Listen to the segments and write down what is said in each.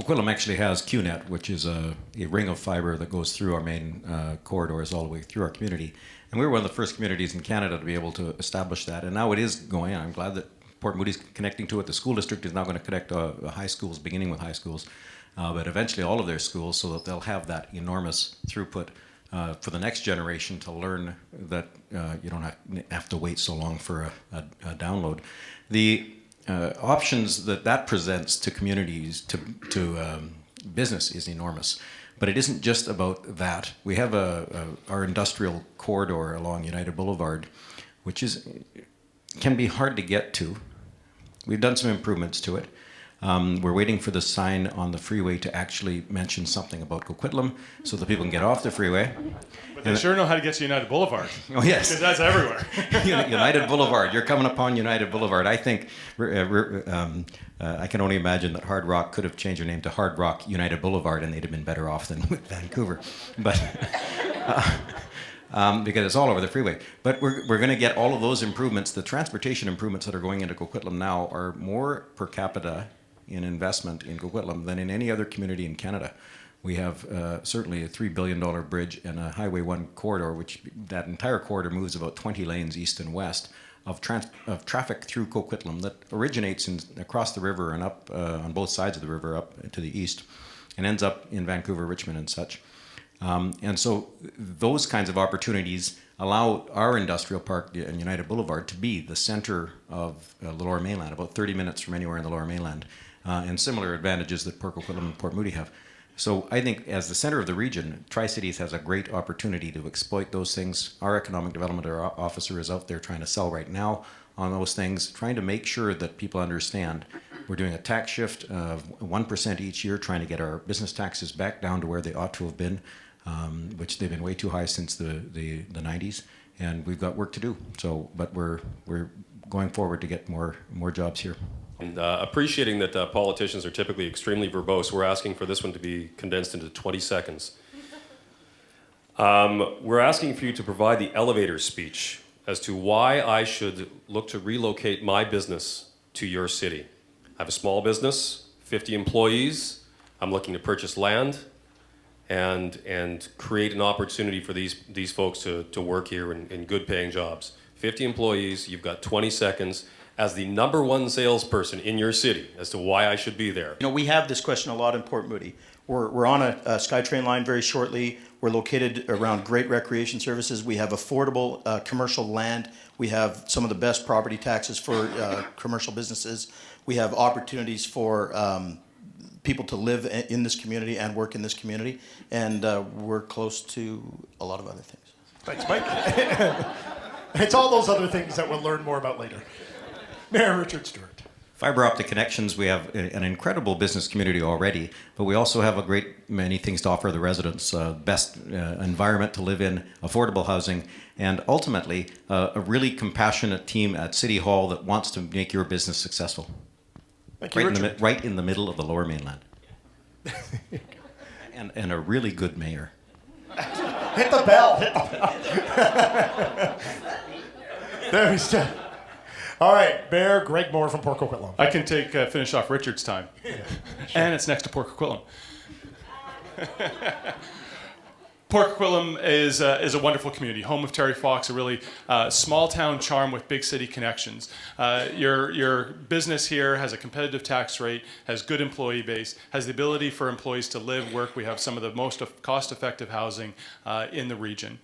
Coquitlam actually has QNet, which is a ring of fiber that goes through our main corridors all the way through our community. And we were one of the first communities in Canada to be able to establish that. And now it is going on. I'm glad that Port Moody's connecting to it. The school district is now going to connect high schools, beginning with high schools, but eventually all of their schools, so that they'll have that enormous throughput for the next generation to learn that you don't have to wait so long for a download. The options that presents to communities, to business, is enormous. But it isn't just about that. We have our industrial corridor along United Boulevard, which can be hard to get to. We've done some improvements to it. We're waiting for the sign on the freeway to actually mention something about Coquitlam so that people can get off the freeway. But they sure know how to get to United Boulevard. Oh, yes. Because that's everywhere. United Boulevard. You're coming upon United Boulevard. I think I can only imagine that Hard Rock could have changed their name to Hard Rock United Boulevard, and they'd have been better off than with Vancouver. But because it's all over the freeway. But we're going to get all of those improvements. The transportation improvements that are going into Coquitlam now are more per capita in investment in Coquitlam than in any other community in Canada. We have certainly a $3 billion bridge and a Highway 1 corridor, which that entire corridor moves about 20 lanes east and west of traffic through Coquitlam that originates across the river and up on both sides of the river up to the east and ends up in Vancouver, Richmond, and such. And so those kinds of opportunities allow our industrial park and United Boulevard to be the center of the Lower Mainland, about 30 minutes from anywhere in the Lower Mainland, and similar advantages that Port Coquitlam and Port Moody have. So I think as the center of the region, Tri-Cities has a great opportunity to exploit those things. Our economic development officer is out there trying to sell right now on those things, trying to make sure that people understand we're doing a tax shift of 1% each year, trying to get our business taxes back down to where they ought to have been, which they've been way too high since the 90s, and we've got work to do. So, but we're going forward to get more jobs here. And appreciating that politicians are typically extremely verbose, we're asking for this one to be condensed into 20 seconds. We're asking for you to provide the elevator speech as to why I should look to relocate my business to your city. I have a small business, 50 employees. I'm looking to purchase land and create an opportunity for these folks to work here in good paying jobs. 50 employees, you've got 20 seconds as the number one salesperson in your city as to why I should be there. You know, we have this question a lot in Port Moody. We're on a SkyTrain line very shortly. We're located around great recreation services. We have affordable commercial land. We have some of the best property taxes for commercial businesses. We have opportunities for people to live in this community and work in this community. And we're close to a lot of other things. Thanks, Mike. It's all those other things that we'll learn more about later. Mayor Richard Stewart. Fiber optic connections, we have an incredible business community already, but we also have a great many things to offer the residents. Best environment to live in, affordable housing, and ultimately a really compassionate team at City Hall that wants to make your business successful. Thank you, Richard. Right in the middle of the Lower Mainland. and a really good mayor. Hit the bell. Hit the bell. There we go. All right, Mayor Greg Moore from Port Coquitlam. I can finish off Richard's time. Yeah, sure. And it's next to Port Coquitlam. Port Coquitlam is a wonderful community, home of Terry Fox, a really small town charm with big city connections. Your business here has a competitive tax rate, has good employee base, has the ability for employees to live, work. We have some of the most cost-effective housing in the region.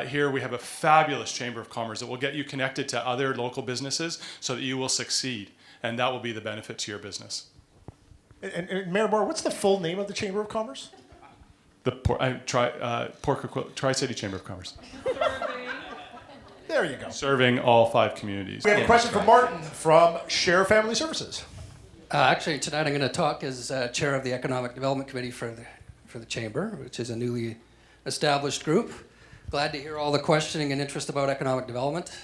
Here we have a fabulous Chamber of Commerce that will get you connected to other local businesses so that you will succeed, and that will be the benefit to your business. And Mayor Moore, what's the full name of the Chamber of Commerce? The Tri-City Chamber of Commerce. There you go. Serving all 5 communities. We have a question from Martin from Share Family Services. Actually, tonight I'm going to talk as chair of the Economic Development Committee for the Chamber, which is a newly established group. Glad to hear all the questioning and interest about economic development.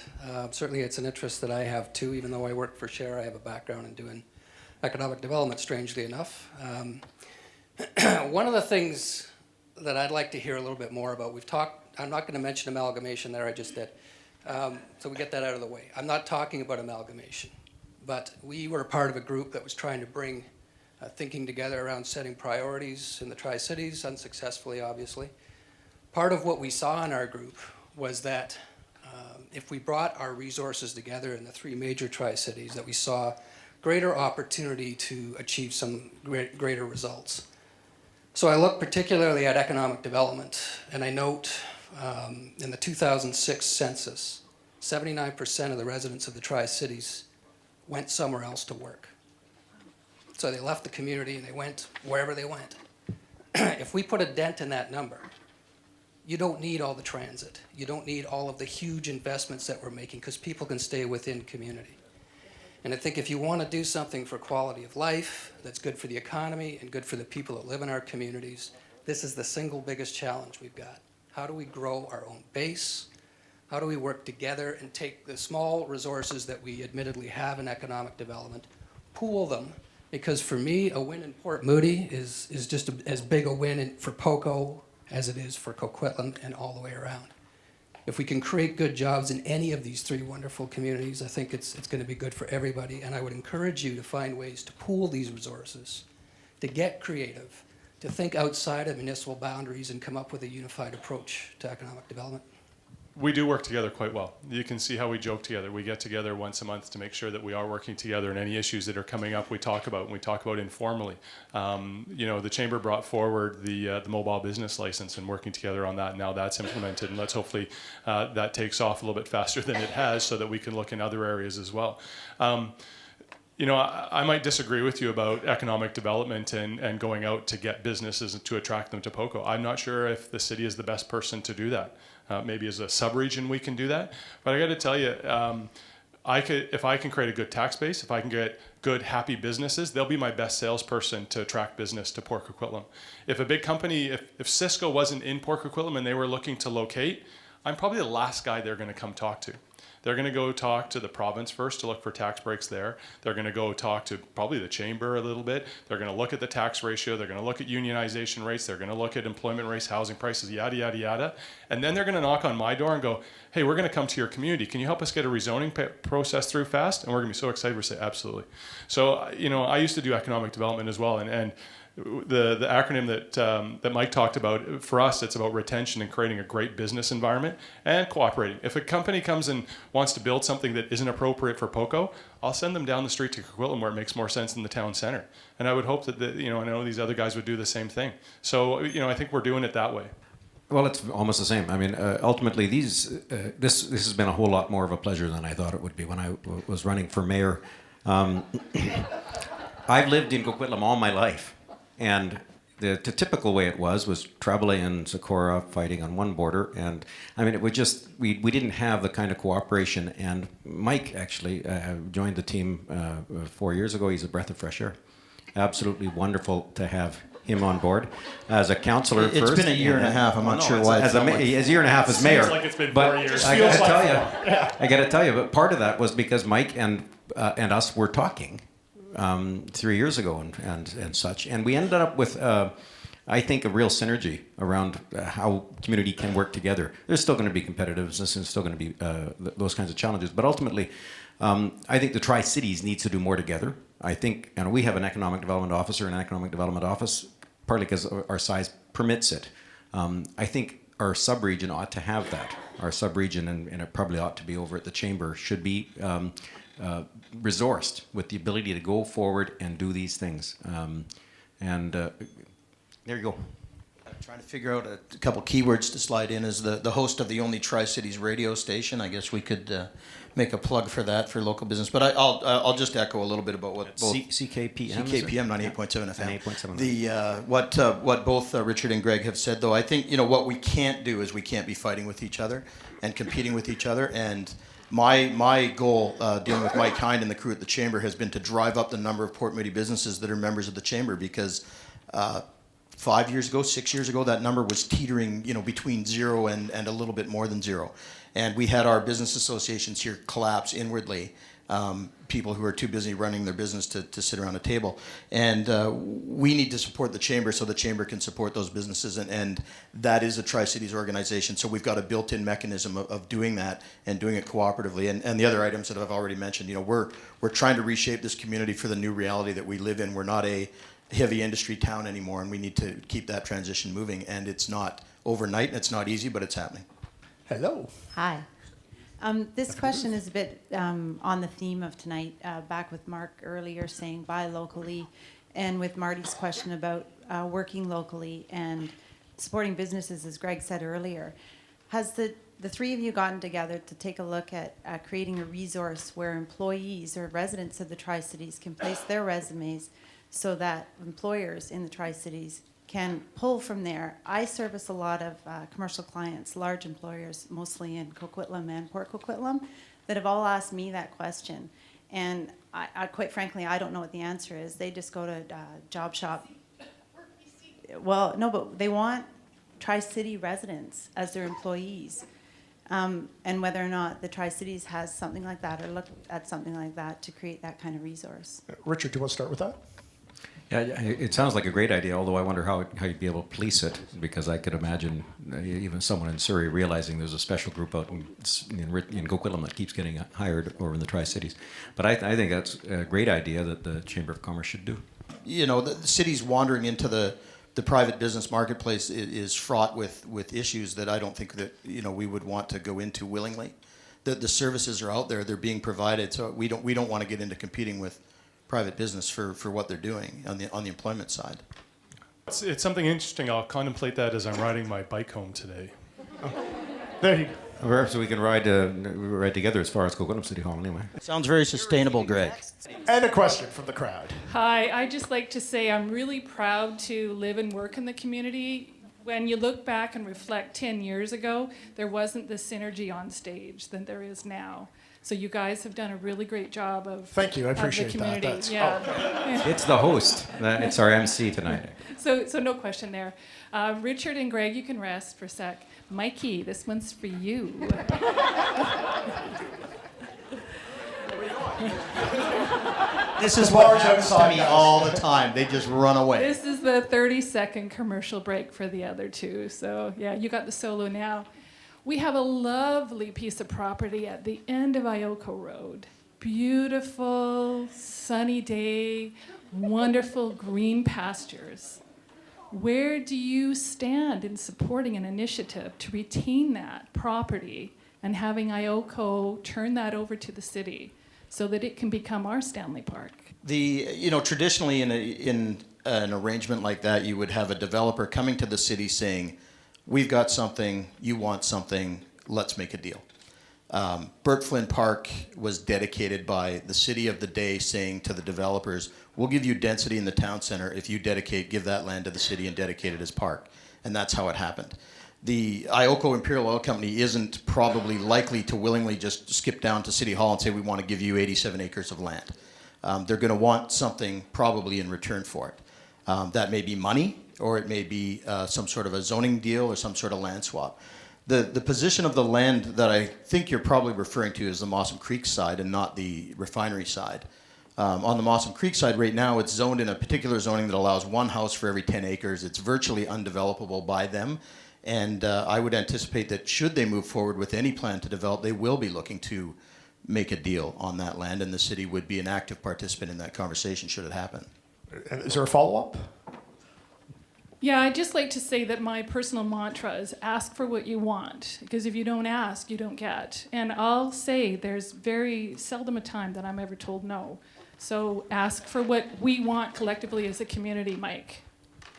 Certainly it's an interest that I have too, even though I work for Share. I have a background in doing economic development, strangely enough. One of the things that I'd like to hear a little bit more about. I'm not going to mention amalgamation there, I just did. So we get that out of the way. I'm not talking about amalgamation, but we were part of a group that was trying to bring thinking together around setting priorities in the Tri-Cities, unsuccessfully, obviously. Part of what we saw in our group was that if we brought our resources together in the three major Tri-Cities, that we saw greater opportunity to achieve some greater results. So I look particularly at economic development, and I note in the 2006 census, 79% of the residents of the Tri-Cities went somewhere else to work. So they left the community and they went wherever they went. If we put a dent in that number, you don't need all the transit. You don't need all of the huge investments that we're making because people can stay within community. And I think if you want to do something for quality of life that's good for the economy and good for the people that live in our communities, this is the single biggest challenge we've got. How do we grow our own base? How do we work together and take the small resources that we admittedly have in economic development, pool them? Because for me, a win in Port Moody is just as big a win for POCO as it is for Coquitlam and all the way around. If we can create good jobs in any of these three wonderful communities, I think it's going to be good for everybody. And I would encourage you to find ways to pool these resources, to get creative, to think outside of municipal boundaries and come up with a unified approach to economic development. We do work together quite well. You can see how we joke together. We get together once a month to make sure that we are working together, and any issues that are coming up we talk about, and we talk about informally. The Chamber brought forward the mobile business license and working together on that. Now that's implemented, and let's hopefully that takes off a little bit faster than it has so that we can look in other areas as well. I might disagree with you about economic development and going out to get businesses to attract them to POCO. I'm not sure if the city is the best person to do that. Maybe as a sub-region we can do that. But I got to tell you, if I can create a good tax base, if I can get good, happy businesses, they'll be my best salesperson to attract business to Port Coquitlam. If a big company, if Cisco wasn't in Port Coquitlam and they were looking to locate, I'm probably the last guy they're going to come talk to. They're going to go talk to the province first to look for tax breaks there. They're going to go talk to probably the chamber a little bit. They're going to look at the tax ratio. They're going to look at unionization rates. They're going to look at employment rates, housing prices, yada, yada, yada. And then they're going to knock on my door and go, hey, we're going to come to your community. Can you help us get a rezoning process through fast? And we're going to be so excited. We say, absolutely. So, I used to do economic development as well. And the acronym that Mike talked about, for us, it's about retention and creating a great business environment and cooperating. If a company comes and wants to build something that isn't appropriate for POCO, I'll send them down the street to Coquitlam where it makes more sense in the town center. And I would hope that, I know these other guys would do the same thing. So, I think we're doing it that way. Well, it's almost the same. I mean, ultimately, this has been a whole lot more of a pleasure than I thought it would be when I was running for mayor. I've lived in Coquitlam all my life. And the typical way it was Tremblay and Socorro fighting on one border. And I mean, it was just, we didn't have the kind of cooperation. And Mike actually joined the team 4 years ago. He's a breath of fresh air. Absolutely wonderful to have him on board as a councillor first. It's been a year and a half. I'm not sure why. As a year and a half as mayor. Seems like it's been but 4 years. I got to tell you, but part of that was because Mike and us were talking 3 years ago and such, and we ended up with I think a real synergy around how community can work together. There's still going to be competitiveness and still going to be those kinds of challenges, but ultimately I think the Tri-Cities needs to do more together. I think, and we have an economic development officer and an economic development office, partly because our size permits it. I think our sub-region ought to have that. Our sub-region, and it probably ought to be over at the chamber, should be resourced with the ability to go forward and do these things. There you go. I'm trying to figure out a couple keywords to slide in. As the host of the only Tri-Cities radio station, I guess we could make a plug for that for local business. But I'll just echo a little bit about what both CKPM 98.7 FM. 98.7. What both Richard and Greg have said, though, I think what we can't do is we can't be fighting with each other and competing with each other. And my goal, dealing with Mike Hind and the crew at the Chamber, has been to drive up the number of Port Moody businesses that are members of the Chamber, because 5 years ago, 6 years ago, that number was teetering, between zero and a little bit more than zero. And we had our business associations here collapse inwardly, people who are too busy running their business to sit around a table. And we need to support the Chamber so the Chamber can support those businesses. And that is a Tri-Cities organization. So we've got a built-in mechanism of doing that and doing it cooperatively. And the other items that I've already mentioned, we're trying to reshape this community for the new reality that we live in. We're not a heavy industry town anymore, and we need to keep that transition moving. And it's not overnight, and it's not easy, but it's happening. Hello. Hi. This question is a bit on the theme of tonight, back with Mark earlier saying buy locally, and with Marty's question about working locally and supporting businesses, as Greg said earlier. Has the three of you gotten together to take a look at creating a resource where employees or residents of the Tri-Cities can place their resumes so that employers in the Tri-Cities can pull from there? I service a lot of commercial clients, large employers, mostly in Coquitlam and Port Coquitlam, that have all asked me that question. And I quite frankly, I don't know what the answer is. They just go to Job Shop. Well, no, but they want Tri-City residents as their employees. And whether or not the Tri-Cities has something like that or look at something like that to create that kind of resource. Richard, do you want to start with that? Yeah, it sounds like a great idea, although I wonder how you'd be able to police it, because I could imagine even someone in Surrey realizing there's a special group out in Coquitlam that keeps getting hired over in the Tri-Cities. But I think that's a great idea that the Chamber of Commerce should do. You know, the city's wandering into the private business marketplace is fraught with issues that I don't think that, you know, we would want to go into willingly. The services are out there, they're being provided, so we don't want to get into competing with private business for what they're doing on the employment side. It's something interesting. I'll contemplate that as I'm riding my bike home today. There you go. Perhaps we can ride together as far as Coquitlam City Hall anyway. Sounds very sustainable, Greg. And a question from the crowd. Hi, I'd just like to say I'm really proud to live and work in the community. When you look back and reflect 10 years ago, there wasn't the synergy on stage that there is now. So you guys have done a really great job of Thank you, I of the appreciate that. community. That's- Yeah. It's the host. It's our MC tonight. So no question there. Richard and Greg, you can rest for a sec. Mikey, this one's for you. This is what happens to me all the time. They just run away. This is the 30-second commercial break for the other two. So yeah, you got the solo now. We have a lovely piece of property at the end of Ioko Road. Beautiful, sunny day, wonderful green pastures. Where do you stand in supporting an initiative to retain that property and having Ioko turn that over to the city so that it can become our Stanley Park? Traditionally in an arrangement like that, you would have a developer coming to the city saying, we've got something, you want something, let's make a deal. Burt Flynn Park was dedicated by the city of the day saying to the developers, we'll give you density in the town center if you give that land to the city and dedicate it as park. And that's how it happened. The Ioko Imperial Oil Company isn't probably likely to willingly just skip down to City Hall and say, we want to give you 87 acres of land. They're going to want something probably in return for it. That may be money, or it may be some sort of a zoning deal or some sort of land swap. The position of the land that I think you're probably referring to is the Mossam Creek side and not the refinery side. On the Mossam Creek side right now, it's zoned in a particular zoning that allows one house for every 10 acres. It's virtually undevelopable by them. And I would anticipate that should they move forward with any plan to develop, they will be looking to make a deal on that land, and the city would be an active participant in that conversation should it happen. And is there a follow-up? Yeah, I'd just like to say that my personal mantra is ask for what you want, because if you don't ask, you don't get. And I'll say there's very seldom a time that I'm ever told no. So ask for what we want collectively as a community, Mike.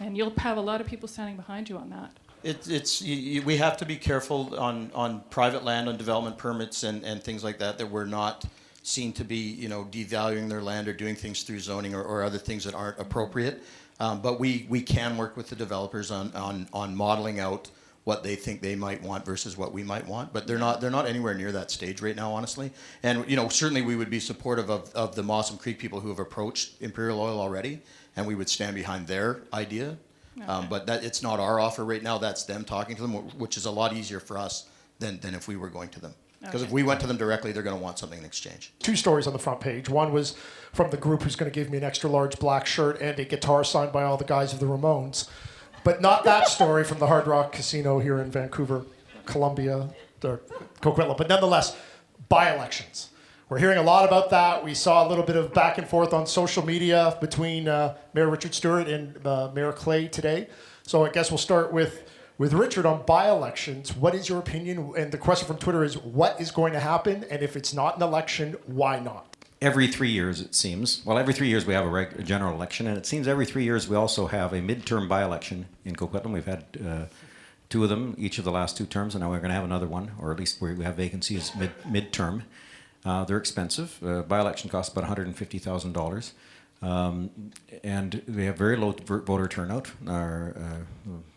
And you'll have a lot of people standing behind you on that. We have to be careful on private land, on development permits and things like that we're not seen to be, devaluing their land or doing things through zoning or other things that aren't appropriate. But we can work with the developers on modeling out what they think they might want versus what we might want. But they're not anywhere near that stage right now, honestly. And certainly we would be supportive of the Mossam Creek people who have approached Imperial Oil already, and we would stand behind their idea. Okay. But it's not our offer right now. That's them talking to them, which is a lot easier for us than if we were going to them. Because if Okay. we went to them directly, they're going to want something in exchange. Two stories on the front page. One was from the group who's going to give me an extra large black shirt and a guitar signed by all the guys of the Ramones. But not that story from the Hard Rock Casino here in Vancouver, Columbia, or Coquitlam. But nonetheless, by-elections. We're hearing a lot about that. We saw a little bit of back and forth on social media between Mayor Richard Stewart and Mayor Clay today. So I guess we'll start with Richard on by-elections. What is your opinion? And the question from Twitter is, what is going to happen? And if it's not an election, why not? Every 3 years, it seems. Well, every 3 years we have a general election, and it seems every 3 years we also have a midterm by-election in Coquitlam. We've had 2 of them each of the last 2 terms, and now we're going to have another one, or at least we have vacancies midterm. They're expensive. By-election costs about $150,000. And we have very low voter turnout. The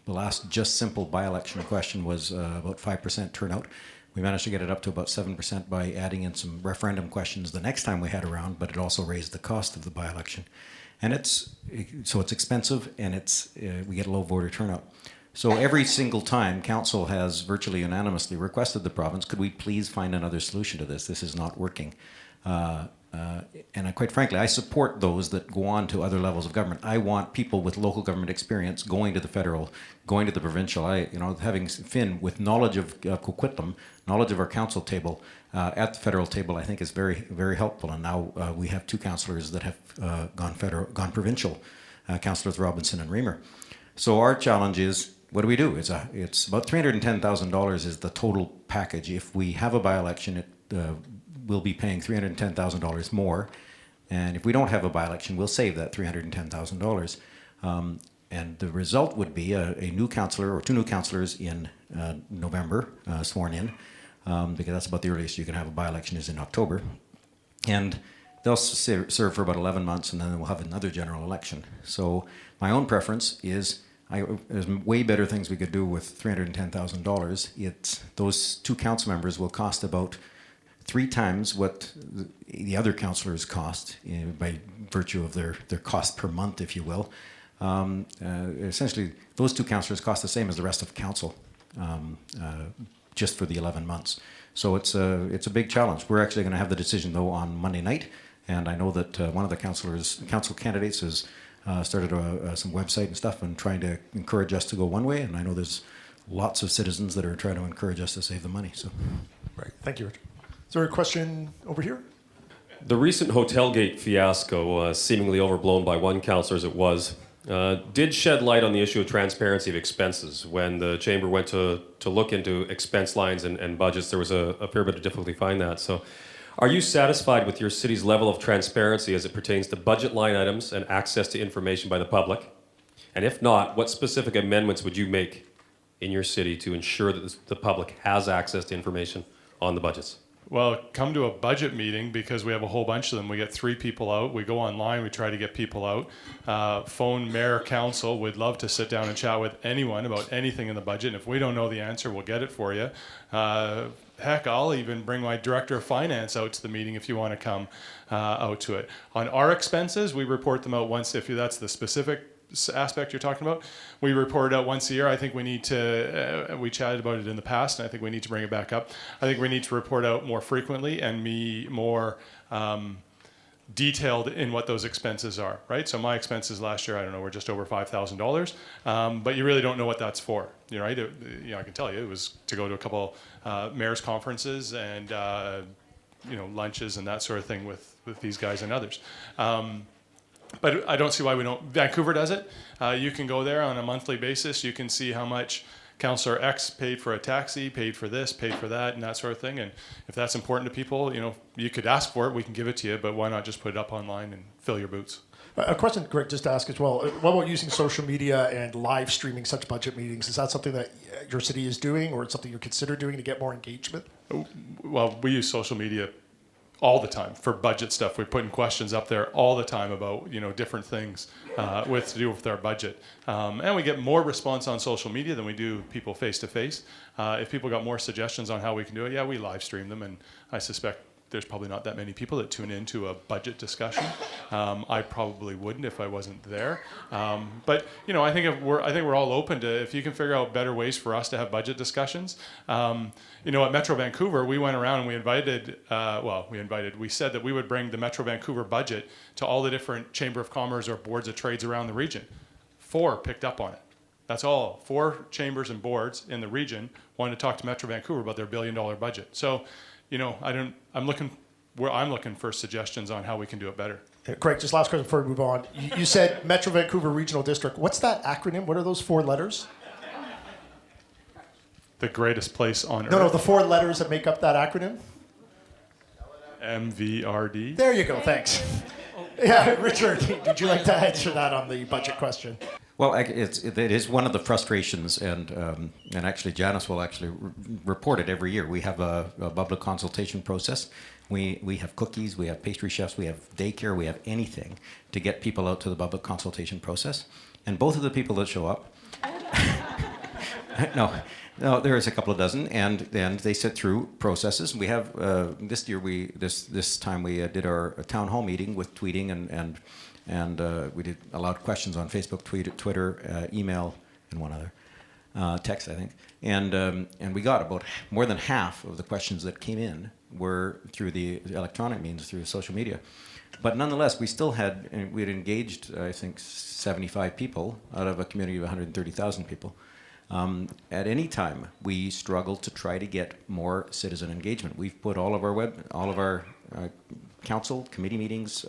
last just simple by-election question was about 5% turnout. We managed to get it up to about 7% by adding in some referendum questions the next time we had around, but it also raised the cost of the by-election. And it's expensive, and we get low voter turnout. So every single time, council has virtually unanimously requested the province, could we please find another solution to this? This is not working. And quite frankly, I support those that go on to other levels of government. I want people with local government experience going to the federal, going to the provincial. Having Finn with knowledge of Coquitlam, knowledge of our council table at the federal table, I think is very, very helpful. And now we have 2 councillors that have gone provincial, Councillors Robinson and Reamer. So our challenge is, what do we do? It's about $310,000 is the total package. If we have a by-election, we'll be paying $310,000 more. And if we don't have a by-election, we'll save that $310,000. And the result would be a new councillor or 2 new councillors in November, sworn in, because that's about the earliest you can have a by-election is in October. And they'll serve for about 11 months, and then we'll have another general election. So my own preference is, there's way better things we could do with $310,000. Those 2 council members will cost about 3 times what the other councillors cost by virtue of their cost per month, if you will. Essentially, those 2 councillors cost the same as the rest of council, just for the 11 months. So it's a big challenge. We're actually going to have the decision, though, on Monday night, and I know that one of the council candidates has started some website and stuff and trying to encourage us to go one way, and I know there's lots of citizens that are trying to encourage us to save the money. So, Right. Thank you, Richard. Is there a question over here? The recent Hotelgate fiasco, seemingly overblown by one councillor as it was, did shed light on the issue of transparency of expenses. When the Chamber went to look into expense lines and budgets, there was a fair bit of difficulty finding that. So are you satisfied with your city's level of transparency as it pertains to budget line items and access to information by the public? And if not, what specific amendments would you make in your city to ensure that the public has access to information on the budgets? Well, come to a budget meeting because we have a whole bunch of them. We get 3 people out. We go online. We try to get people out. Phone mayor, council. We'd love to sit down and chat with anyone about anything in the budget. And if we don't know the answer, we'll get it for you. Heck, I'll even bring my director of finance out to the meeting if you want to come out to it. On our expenses, we report them out once, if that's the specific aspect you're talking about. We report it out once a year. I think we need to, we chatted about it in the past, and I think we need to bring it back up. I think we need to report out more frequently and be more detailed in what those expenses are, right? So my expenses last year, I don't know, were just over $5,000, but you really don't know what that's for, right? I can tell you it was to go to a couple mayor's conferences and lunches and that sort of thing with these guys and others. But I don't see why we don't. Vancouver does it. You can go there on a monthly basis. You can see how much Councillor X paid for a taxi, paid for this, paid for that, and that sort of thing. And if that's important to people, you could ask for it. We can give it to you, but why not just put it up online and fill your boots? A question, Greg, just to ask as well. What about using social media and live streaming such budget meetings? Is that something that your city is doing, or it's something you consider doing to get more engagement? Well, we use social media all the time for budget stuff. We're putting questions up there all the time about different things to do with our budget, and we get more response on social media than we do people face to face. If people got more suggestions on how we can do it, yeah, we live stream them, and I suspect there's probably not that many people that tune into a budget discussion. I probably wouldn't if I wasn't there. But I think we're all open to, if you can figure out better ways for us to have budget discussions. At Metro Vancouver, we went around and we said that we would bring the Metro Vancouver budget to all the different Chamber of Commerce or boards of trades around the region. 4 picked up on it. That's all. 4 chambers and boards in the region wanted to talk to Metro Vancouver about their $1 billion budget. So, I'm looking I'm looking for suggestions on how we can do it better. Craig, just last question before we move on. You said Metro Vancouver Regional District. What's that acronym? What are those 4 letters? The greatest place on No, earth. the 4 letters that make up that acronym? MVRD. There you go, thanks. Yeah, Richard, would you like to answer that on the budget question? Well, it is one of the frustrations, and actually Janice will actually report it every year. We have a public consultation process. We have cookies, we have pastry chefs, we have daycare, we have anything to get people out to the public consultation process. And both of the people that show up, no, there is a couple of dozen, and they sit through processes. We have this year this time we did our town hall meeting with tweeting and we did allowed questions on Facebook, Twitter, email, and one other text, I think. And we got about more than half of the questions that came in were through the electronic means, through social media. But nonetheless, we had engaged, I think, 75 people out of a community of 130,000 people. At any time, we struggle to try to get more citizen engagement. We've put all of our council committee meetings,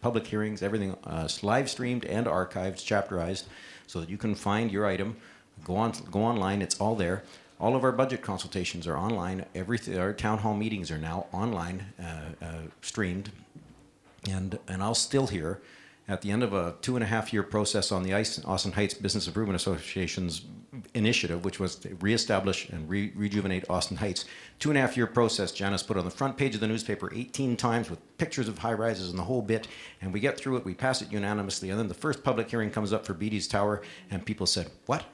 public hearings, everything live streamed and archived, chapterized, so that you can find your item, go online. It's all there. All of our budget consultations are online. Our town hall meetings are now online, streamed, and I'll still hear at the end of a 2.5-year process on the Austin Heights Business Improvement Association's initiative, which was to reestablish and rejuvenate Austin Heights. 2.5-year process, Janice put on the front page of the newspaper 18 times with pictures of high rises and the whole bit, and we get through it, we pass it unanimously, and then the first public hearing comes up for Beatty's Tower, and people said, "What?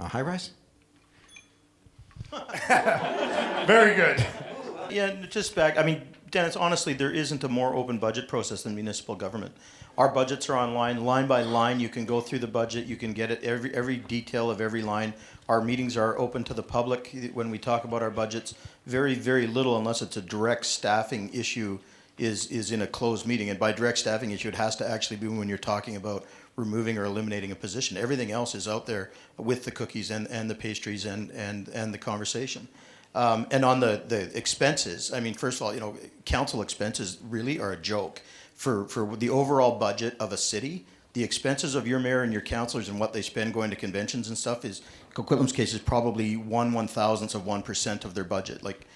A high rise?" Very good. Yeah, just back, I mean, Dennis, honestly, there isn't a more open budget process than municipal government. Our budgets are online, line by line. You can go through the budget. You can get it, every detail of every line. Our meetings are open to the public when we talk about our budgets. Very, very little, unless it's a direct staffing issue, is in a closed meeting. And by direct staffing issue, it has to actually be when you're talking about removing or eliminating a position. Everything else is out there with the cookies and the pastries and the conversation. And on the expenses, I mean, first of all, council expenses really are a joke. For the overall budget of a city, the expenses of your mayor and your councillors and what they spend going to conventions and stuff is, Coquitlam's case, is probably 1/1000th of 1% of their budget. Like,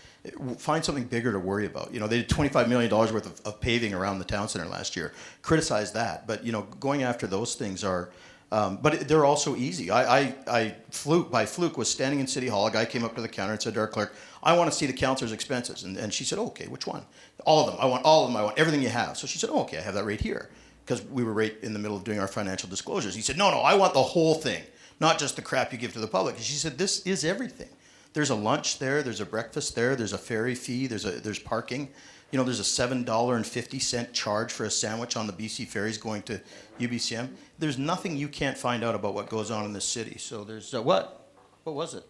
find something bigger to worry about. They did $25 million worth of paving around the town center last year. Criticize that, but going after those things are. But they're also easy. I by fluke was standing in City Hall. A guy came up to the counter and said to our clerk, "I want to see the councillor's expenses." And she said, "Oh, okay, which one?" "All of them. I want all of them. I want everything you have." So she said, "Oh, okay, I have that right here." Because we were right in the middle of doing our financial disclosures. He said, No, I want the whole thing, not just the crap you give to the public. And she said, "This is everything. There's a lunch there. There's a breakfast there. There's a ferry fee. There's parking. There's a $7.50 charge for a sandwich on the BC ferries going to UBCM. There's nothing you can't find out about what goes on in this city." So there's what? What was it?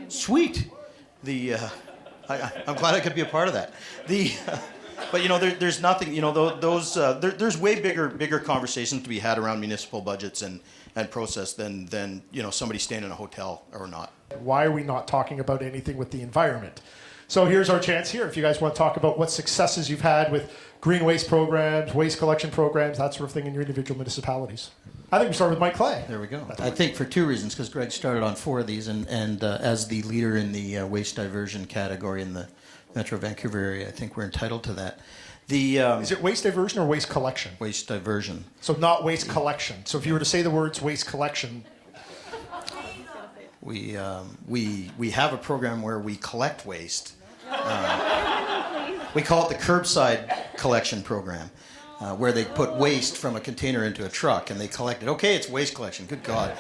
Sweet. I'm glad I could be a part of that. But there's nothing. There's way bigger conversations to be had around municipal budgets and process than somebody staying in a hotel or not. Why are we not talking about anything with the environment? So here's our chance here. If you guys want to talk about what successes you've had with green waste programs, waste collection programs, that sort of thing in your individual municipalities. I think we start with Mike Clay. There we go. I think for 2 reasons, because Greg started on 4 of these, and as the leader in the waste diversion category in the Metro Vancouver area, I think we're entitled to that. Is it waste diversion or waste collection? Waste diversion. So not waste collection. So if you were to say the words waste collection. We have a program where we collect waste. We call it the curbside collection program, where they put waste from a container into a truck and they collect it. Okay, it's waste collection. Good God.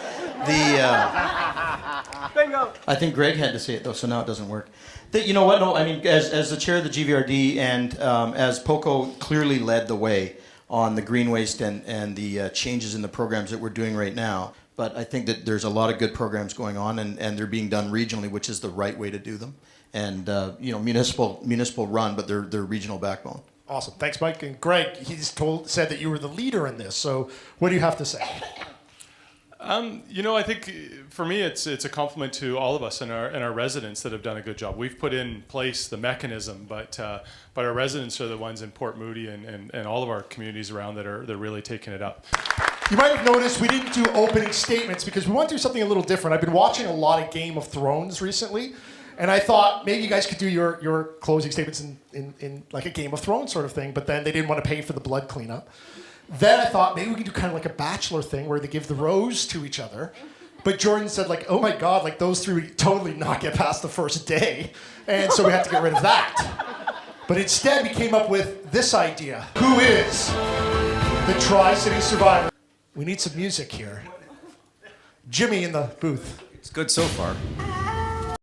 Bingo. I think Greg had to say it though, so now it doesn't work. You know what? No, I mean, as the chair of the GVRD and as POCO clearly led the way on the green waste and the changes in the programs that we're doing right now. But I think that there's a lot of good programs going on, and they're being done regionally, which is the right way to do them. And municipal run, but they're regional backbone. Awesome, thanks, Mike. And Greg, said that you were the leader in this. So what do you have to say? I think for me, it's a compliment to all of us and our residents that have done a good job. We've put in place the mechanism, but our residents are the ones in Port Moody and all of our communities around they're really taking it up. You might have noticed we didn't do opening statements because we want to do something a little different. I've been watching a lot of Game of Thrones recently, and I thought maybe you guys could do your closing statements in like a Game of Thrones sort of thing, but then they didn't want to pay for the blood cleanup. Then I thought maybe we could do kind of like a Bachelor thing where they give the rose to each other. But Jordan said, like, oh my God, like those three would totally not get past the first day. And so we had to get rid of that. But instead, we came up with this idea. Who is the Tri-City Survivor? We need some music here. Jimmy in the booth. It's good so far.